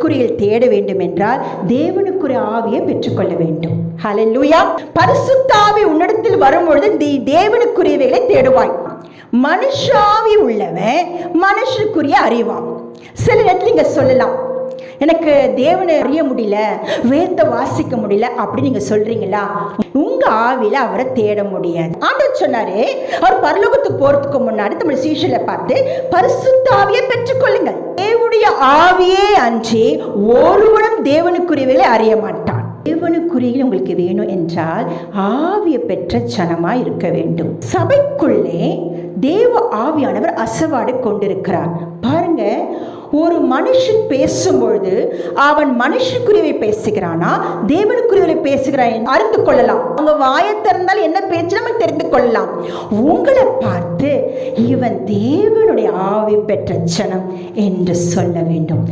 தேவனுக்குரியல் தேட வேண்டும் என்றால் தேவனுக்குரிய ஆவியை பெற்றுக்கொள்ள வேண்டும். ஹல்லேலூயா. பரிசுத்த ஆவி உன்னிடத்தில் வரும்பொழுது நீ தேவனுக்குரியவைகளை தேடுவாய். மனுஷாவி உள்ளவன் மனுஷனுக்குரிய அறிவான். சில நேரத்தில் நீங்க சொல்லலாம், எனக்கு தேவனை அறிய முடியல, வேதத்தை வாசிக்க முடியல அப்படி நீங்க சொல்றீங்களா? உங்க ஆவியில அவரை தேட முடியாது. ஆண்டவர் சொன்னாரு, அவர் பரலோகத்துக்கு போறதுக்கு முன்னாடி தமிழ் சீஷரை பார்த்து பரிசுத்த ஆவியை பெற்றுக்கொள்ளுங்கள். தேவனுடைய ஆவியே அன்றி ஒருவனும் தேவனுக்குரியவைகளை அறிய மாட்டான். தேவனுக்குரிய உங்களுக்கு வேணும் என்றால் ஆவியை பெற்ற ஜனமா இருக்க வேண்டும். சபைக்குள்ளே தேவ ஆவியானவர் அசைவாடி கொண்டிருக்கிறார். பாருங்க, ஒரு மனுஷன் பேசும்பொழுது அவன் மனுஷனுக்குரியவை பேசுகிறானா தேவனுக்குரியவை பேசுகிறான் அறிந்து கொள்ளலாம். அவங்க வாயை திறந்தால் என்ன பேச்சு நம்ம தெரிந்து கொள்ளலாம். உங்களை பார்த்து இவன் தேவனுடைய ஆவி பெற்ற ஜனம் என்று சொல்ல வேண்டும்.